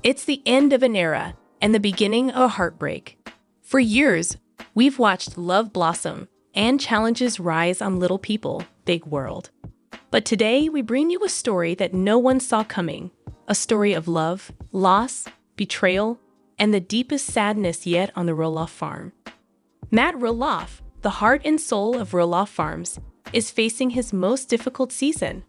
It's the end of an era and the beginning of a heartbreak. For years, we've watched love blossom and challenges rise on Little People, Big World. But today, we bring you a story that no one saw coming. A story of love, loss, betrayal, and the deepest sadness yet on the Roloff farm. Matt Roloff, the heart and soul of Roloff Farms, is facing his most difficult season.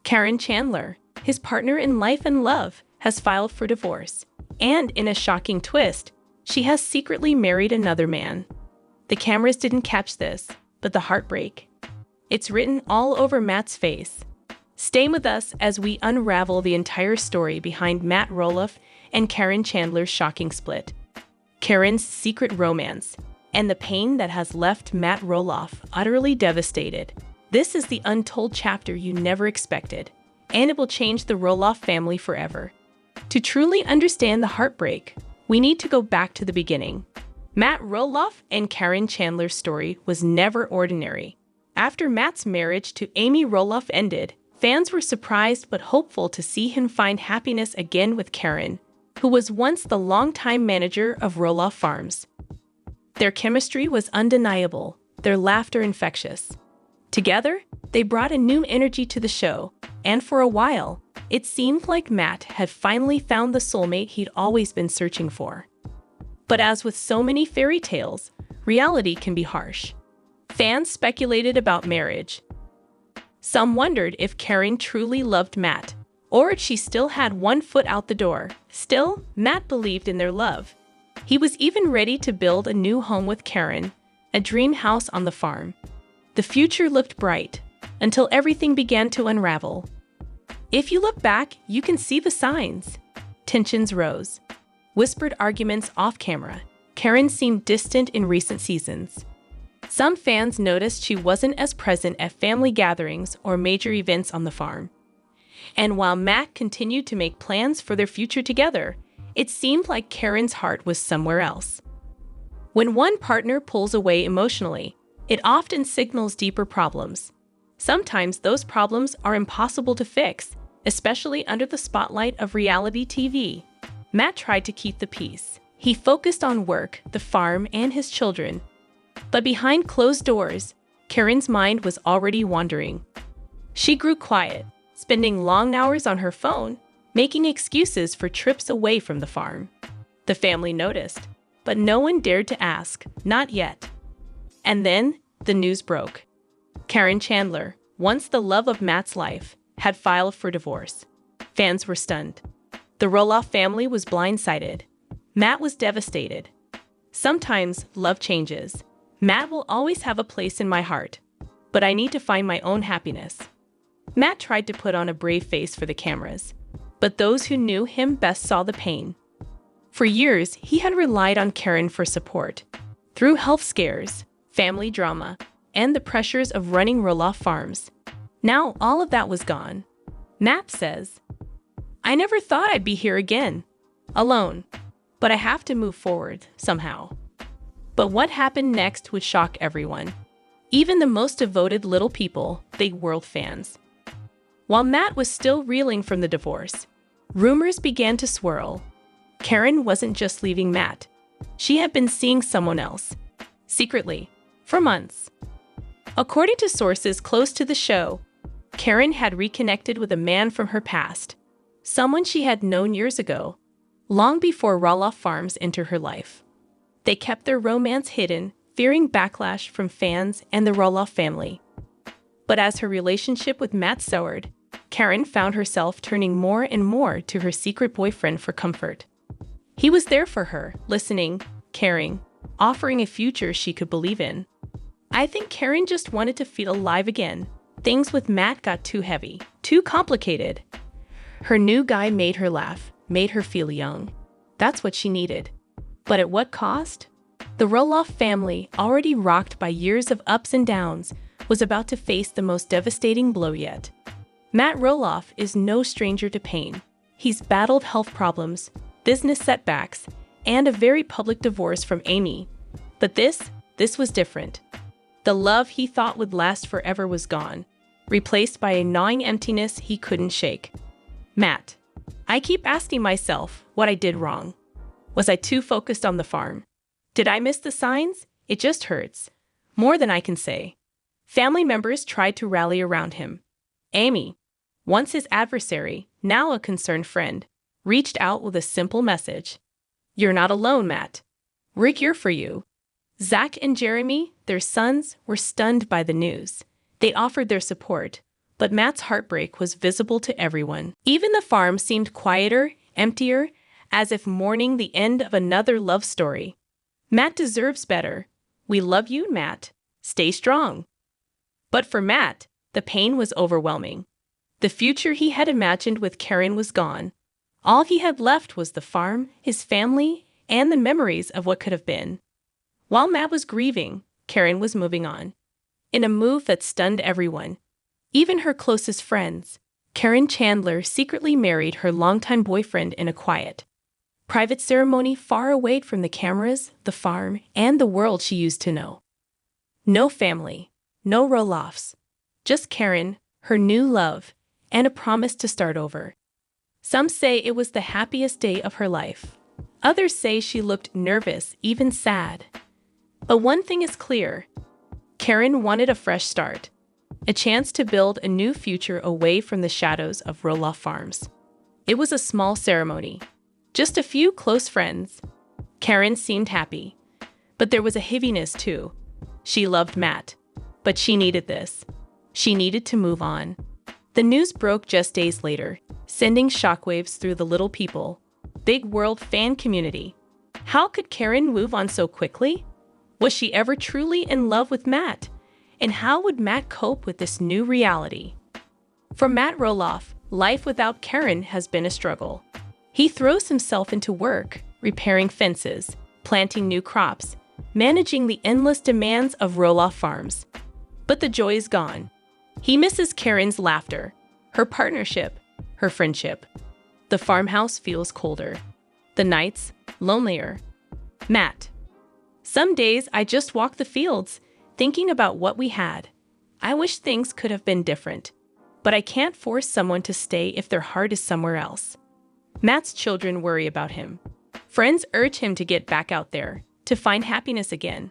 Caryn Chandler, his partner in life and love, has filed for divorce. And in a shocking twist, she has secretly married another man. The cameras didn't catch this, but the heartbreak. It's written all over Matt's face. Stay with us as we unravel the entire story behind Matt Roloff and Caryn Chandler's shocking split, Caryn's secret romance, and the pain that has left Matt Roloff utterly devastated. This is the untold chapter you never expected, and it will change the Roloff family forever. To truly understand the heartbreak, we need to go back to the beginning. Matt Roloff and Caryn Chandler's story was never ordinary. After Matt's marriage to Amy Roloff ended, fans were surprised but hopeful to see him find happiness again with Caryn, who was once the longtime manager of Roloff Farms. Their chemistry was undeniable, their laughter infectious. Together, they brought a new energy to the show, and for a while, it seemed like Matt had finally found the soulmate he'd always been searching for. But as with so many fairy tales, reality can be harsh. Fans speculated about marriage. Some wondered if Caryn truly loved Matt, or if she still had one foot out the door. Still, Matt believed in their love. He was even ready to build a new home with Caryn, a dream house on the farm. The future looked bright, until everything began to unravel. If you look back, you can see the signs. Tensions rose. Whispered arguments off camera. Caryn seemed distant in recent seasons. Some fans noticed she wasn't as present at family gatherings or major events on the farm. And while Matt continued to make plans for their future together, it seemed like Caryn's heart was somewhere else. When one partner pulls away emotionally, it often signals deeper problems. Sometimes those problems are impossible to fix, especially under the spotlight of reality TV. Matt tried to keep the peace. He focused on work, the farm, and his children. But behind closed doors, Caryn's mind was already wandering. She grew quiet, spending long hours on her phone, making excuses for trips away from the farm. The family noticed, but no one dared to ask, not yet. And then, the news broke. Caryn Chandler, once the love of Matt's life, had filed for divorce. Fans were stunned. The Roloff family was blindsided. Matt was devastated. Sometimes love changes. Matt will always have a place in my heart, but I need to find my own happiness. Matt tried to put on a brave face for the cameras, but those who knew him best saw the pain. For years, he had relied on Caryn for support. Through health scares, family drama, and the pressures of running Roloff Farms. Now all of that was gone. Matt says, "I never thought I'd be here again, alone, but I have to move forward somehow." But what happened next would shock everyone, even the most devoted Little People, Big World fans. While Matt was still reeling from the divorce, rumors began to swirl. Caryn wasn't just leaving Matt. She had been seeing someone else, secretly, for months. According to sources close to the show, Caryn had reconnected with a man from her past, someone she had known years ago, long before Roloff Farms entered her life. They kept their romance hidden, fearing backlash from fans and the Roloff family. But as her relationship with Matt soured, Caryn found herself turning more and more to her secret boyfriend for comfort. He was there for her, listening, caring, offering a future she could believe in. I think Caryn just wanted to feel alive again. Things with Matt got too heavy, too complicated. Her new guy made her laugh, made her feel young. That's what she needed. But at what cost? The Roloff family, already rocked by years of ups and downs, was about to face the most devastating blow yet. Matt Roloff is no stranger to pain. He's battled health problems, business setbacks, and a very public divorce from Amy. But this was different. The love he thought would last forever was gone, replaced by a gnawing emptiness he couldn't shake. Matt, I keep asking myself what I did wrong. Was I too focused on the farm? Did I miss the signs? It just hurts. More than I can say. Family members tried to rally around him. Amy, once his adversary, now a concerned friend, reached out with a simple message. You're not alone, Matt. We're here for you. Zach and Jeremy, their sons, were stunned by the news. They offered their support, but Matt's heartbreak was visible to everyone. Even the farm seemed quieter, emptier, as if mourning the end of another love story. Matt deserves better. We love you, Matt. Stay strong. But for Matt, the pain was overwhelming. The future he had imagined with Caryn was gone. All he had left was the farm, his family, and the memories of what could have been. While Matt was grieving, Caryn was moving on. In a move that stunned everyone, even her closest friends, Caryn Chandler secretly married her longtime boyfriend in a quiet, private ceremony far away from the cameras, the farm, and the world she used to know. No family, no Roloffs, just Caryn, her new love, and a promise to start over. Some say it was the happiest day of her life. Others say she looked nervous, even sad. But one thing is clear. Caryn wanted a fresh start, a chance to build a new future away from the shadows of Roloff Farms. It was a small ceremony. Just a few close friends. Caryn seemed happy, but there was a heaviness too. She loved Matt, but she needed this. She needed to move on. The news broke just days later, sending shockwaves through the Little People, Big World fan community. How could Caryn move on so quickly? Was she ever truly in love with Matt? And how would Matt cope with this new reality? For Matt Roloff, life without Caryn has been a struggle. He throws himself into work, repairing fences, planting new crops, managing the endless demands of Roloff Farms. But the joy is gone. He misses Caryn's laughter, her partnership, her friendship. The farmhouse feels colder. The nights, lonelier. Matt. Some days I just walk the fields, thinking about what we had. I wish things could have been different, but I can't force someone to stay if their heart is somewhere else. Matt's children worry about him. Friends urge him to get back out there, to find happiness again.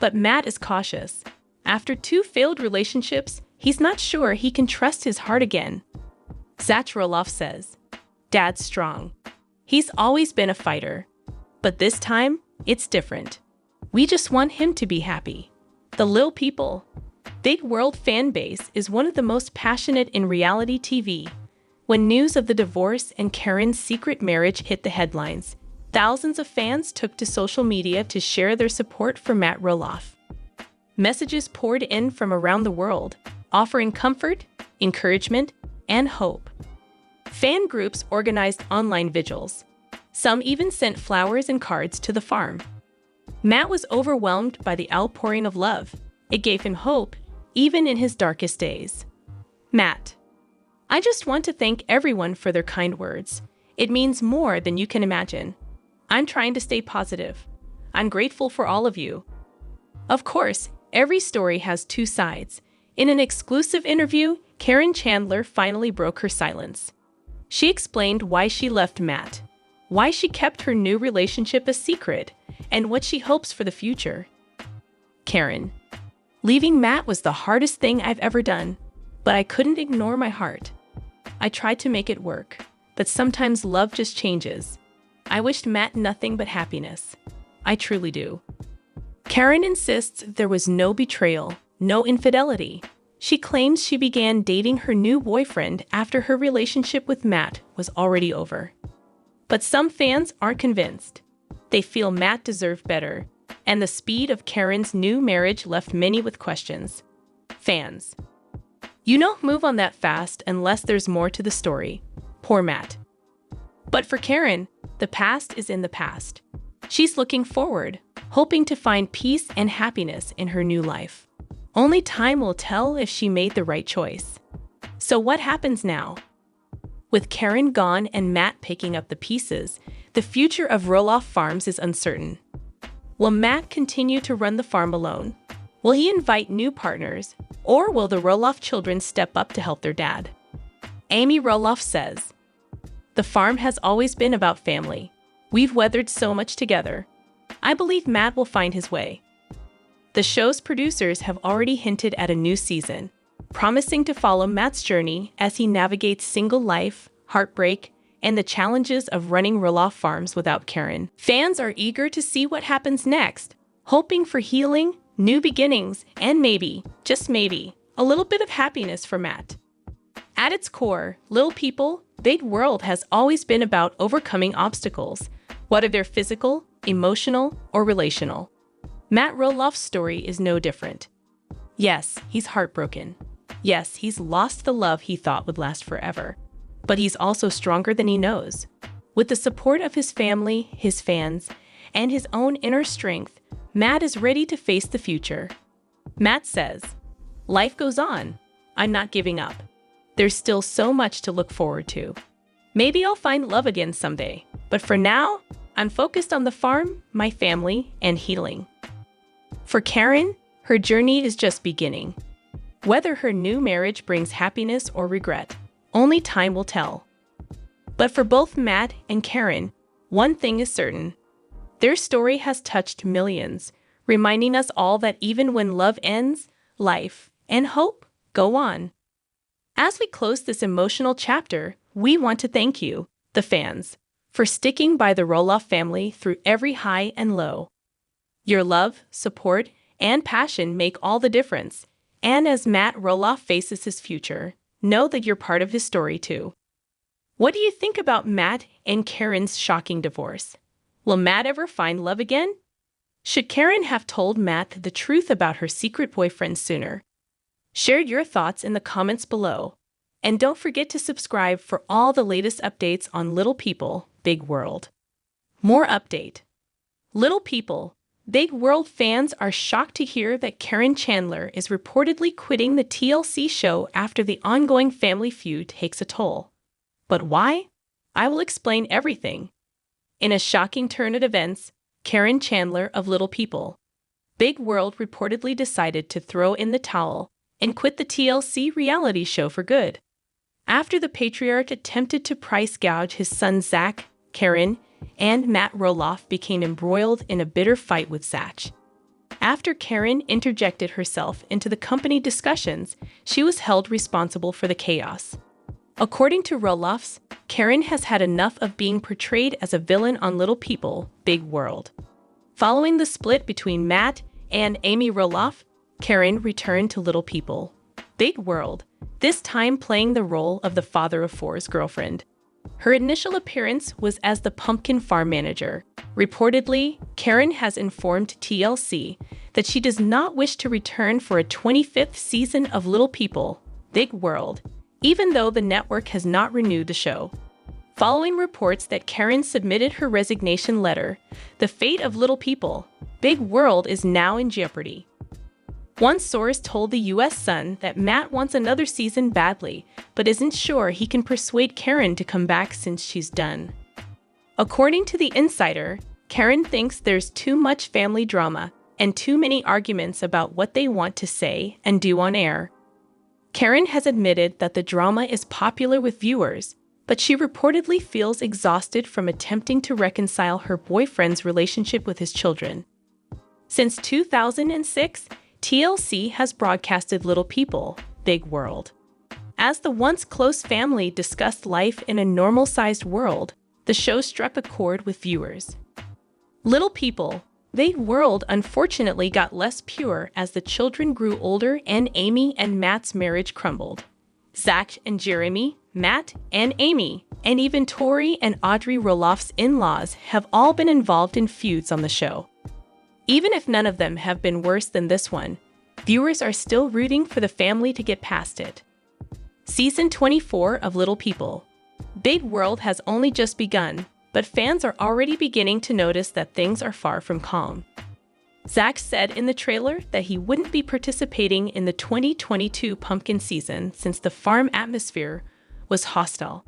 But Matt is cautious. After 2 failed relationships, he's not sure he can trust his heart again. Zach Roloff says, Dad's strong. He's always been a fighter. But this time, it's different. We just want him to be happy. The Lil People, Big World fan base is one of the most passionate in reality TV. When news of the divorce and Caryn's secret marriage hit the headlines, thousands of fans took to social media to share their support for Matt Roloff. Messages poured in from around the world, offering comfort, encouragement, and hope. Fan groups organized online vigils. Some even sent flowers and cards to the farm. Matt was overwhelmed by the outpouring of love. It gave him hope, even in his darkest days. Matt. I just want to thank everyone for their kind words. It means more than you can imagine. I'm trying to stay positive. I'm grateful for all of you. Of course, every story has 2 sides. In an exclusive interview, Caryn Chandler finally broke her silence. She explained why she left Matt, why she kept her new relationship a secret, and what she hopes for the future. Caryn. Leaving Matt was the hardest thing I've ever done, but I couldn't ignore my heart. I tried to make it work, but sometimes love just changes. I wished Matt nothing but happiness. I truly do. Caryn insists there was no betrayal, no infidelity. She claims she began dating her new boyfriend after her relationship with Matt was already over. But some fans aren't convinced. They feel Matt deserved better, and the speed of Caryn's new marriage left many with questions. Fans. You don't move on that fast unless there's more to the story. Poor Matt. But for Caryn, the past is in the past. She's looking forward, hoping to find peace and happiness in her new life. Only time will tell if she made the right choice. So what happens now? With Caryn gone and Matt picking up the pieces, the future of Roloff Farms is uncertain. Will Matt continue to run the farm alone? Will he invite new partners? Or will the Roloff children step up to help their dad? Amy Roloff says, The farm has always been about family. We've weathered so much together. I believe Matt will find his way. The show's producers have already hinted at a new season, promising to follow Matt's journey as he navigates single life, heartbreak, and the challenges of running Roloff Farms without Caryn. Fans are eager to see what happens next, hoping for healing, new beginnings, and maybe, just maybe, a little bit of happiness for Matt. At its core, Little People, Big World has always been about overcoming obstacles, whether they're physical, emotional, or relational. Matt Roloff's story is no different. Yes, he's heartbroken. Yes, he's lost the love he thought would last forever. But he's also stronger than he knows. With the support of his family, his fans, and his own inner strength, Matt is ready to face the future. Matt says, "Life goes on. I'm not giving up. There's still so much to look forward to. Maybe I'll find love again someday. But for now, I'm focused on the farm, my family, and healing." For Caryn, her journey is just beginning. Whether her new marriage brings happiness or regret, only time will tell. But for both Matt and Caryn, one thing is certain. Their story has touched millions, reminding us all that even when love ends, life and hope go on. As we close this emotional chapter, we want to thank you, the fans, for sticking by the Roloff family through every high and low. Your love, support, and passion make all the difference. And as Matt Roloff faces his future, know that you're part of his story too. What do you think about Matt and Caryn's shocking divorce? Will Matt ever find love again? Should Caryn have told Matt the truth about her secret boyfriend sooner? Share your thoughts in the comments below. And don't forget to subscribe for all the latest updates on Little People, Big World. More update. Little People, Big World fans are shocked to hear that Caryn Chandler is reportedly quitting the TLC show after the ongoing family feud takes a toll. But why? I will explain everything. In a shocking turn of events, Caryn Chandler of Little People, Big World reportedly decided to throw in the towel and quit the TLC reality show for good. After the patriarch attempted to price gouge his sons Zach, Caryn, and Matt Roloff became embroiled in a bitter fight with Zach. After Caryn interjected herself into the company discussions, she was held responsible for the chaos. According to Roloffs, Caryn has had enough of being portrayed as a villain on Little People, Big World. Following the split between Matt and Amy Roloff, Caryn returned to Little People, Big World, this time playing the role of the father of four's girlfriend. Her initial appearance was as the pumpkin farm manager. Reportedly, Caryn has informed TLC that she does not wish to return for a 25th season of Little People, Big World, even though the network has not renewed the show. Following reports that Caryn submitted her resignation letter, the fate of Little People, Big World is now in jeopardy. One source told the U.S. Sun that Matt wants another season badly, but isn't sure he can persuade Caryn to come back since she's done. According to The Insider, Caryn thinks there's too much family drama and too many arguments about what they want to say and do on air. Caryn has admitted that the drama is popular with viewers, but she reportedly feels exhausted from attempting to reconcile her boyfriend's relationship with his children. Since 2006, TLC has broadcasted Little People, Big World. As the once close family discussed life in a normal-sized world, the show struck a chord with viewers. Little People, Big World unfortunately got less pure as the children grew older and Amy and Matt's marriage crumbled. Zach and Jeremy, Matt and Amy, and even Tori and Audrey Roloff's in-laws have all been involved in feuds on the show. Even if none of them have been worse than this one, viewers are still rooting for the family to get past it. Season 24 of Little People, Big World has only just begun, but fans are already beginning to notice that things are far from calm. Zach said in the trailer that he wouldn't be participating in the 2022 pumpkin season since the farm atmosphere was hostile,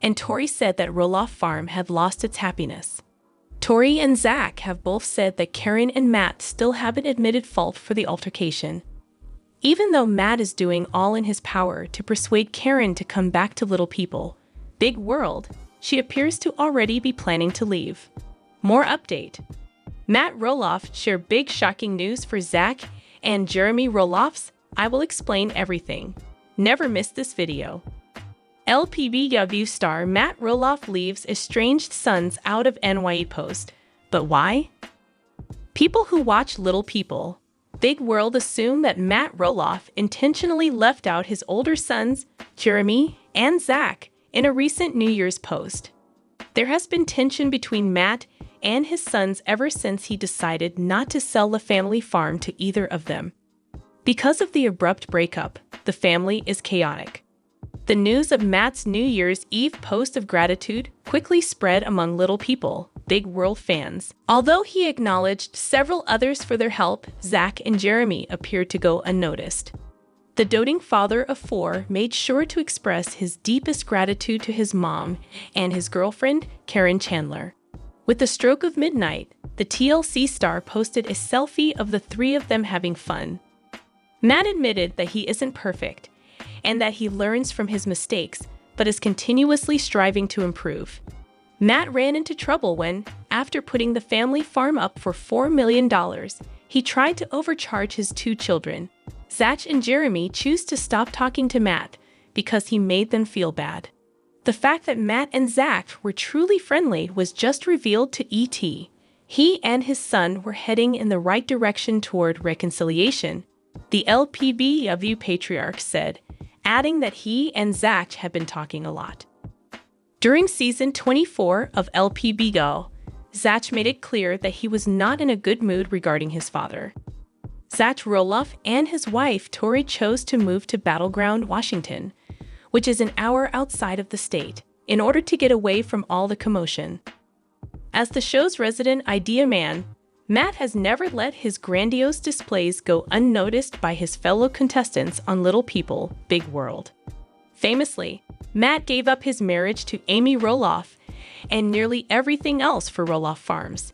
and Tori said that Roloff Farm had lost its happiness. Tori and Zach have both said that Caryn and Matt still haven't admitted fault for the altercation. Even though Matt is doing all in his power to persuade Caryn to come back to Little People, Big World, she appears to already be planning to leave. More update. Matt Roloff shared big shocking news for Zach and Jeremy Roloffs. I will explain everything. Never miss this video. Lpbw star Matt Roloff leaves estranged sons out of NYE post. But why? People who watch Little People, Big World assume that Matt Roloff intentionally left out his older sons, Jeremy and Zach, in a recent New Year's post. There has been tension between Matt and his sons ever since he decided not to sell the family farm to either of them. Because of the abrupt breakup, the family is chaotic. The news of Matt's New Year's Eve post of gratitude quickly spread among Little People, Big World fans. Although he acknowledged several others for their help, Zach and Jeremy appeared to go unnoticed. The doting father of 4 made sure to express his deepest gratitude to his mom and his girlfriend, Caryn Chandler. With the stroke of midnight, the TLC star posted a selfie of the 3 of them having fun. Matt admitted that he isn't perfect and that he learns from his mistakes, but is continuously striving to improve. Matt ran into trouble when, after putting the family farm up for $4 million, he tried to overcharge his 2 children. Zach and Jeremy choose to stop talking to Matt because he made them feel bad. The fact that Matt and Zach were truly friendly was just revealed to ET. He and his son were heading in the right direction toward reconciliation, the Lpbw patriarch said, adding that he and Zach had been talking a lot. During season 24 of Lpbw, Zach made it clear that he was not in a good mood regarding his father. Zach Roloff and his wife Tori chose to move to Battleground, Washington, which is an hour outside of the state, in order to get away from all the commotion. As the show's resident idea man, Matt has never let his grandiose displays go unnoticed by his fellow contestants on Little People, Big World. Famously, Matt gave up his marriage to Amy Roloff and nearly everything else for Roloff Farms.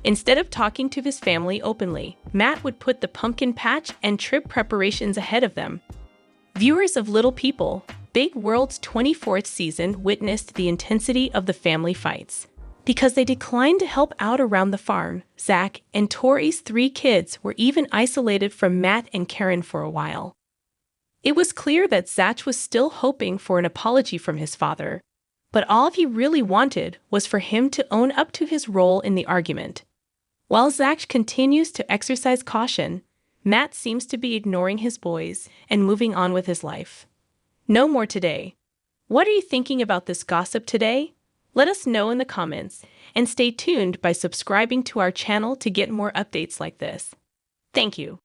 Instead of talking to his family openly, Matt would put the pumpkin patch and trip preparations ahead of them. Viewers of Little People, Big World's 24th season witnessed the intensity of the family fights. Because they declined to help out around the farm, Zach and Tori's 3 kids were even isolated from Matt and Caryn for a while. It was clear that Zach was still hoping for an apology from his father, but all he really wanted was for him to own up to his role in the argument. While Zach continues to exercise caution, Matt seems to be ignoring his boys and moving on with his life. No more today. What are you thinking about this gossip today? Let us know in the comments, and stay tuned by subscribing to our channel to get more updates like this. Thank you.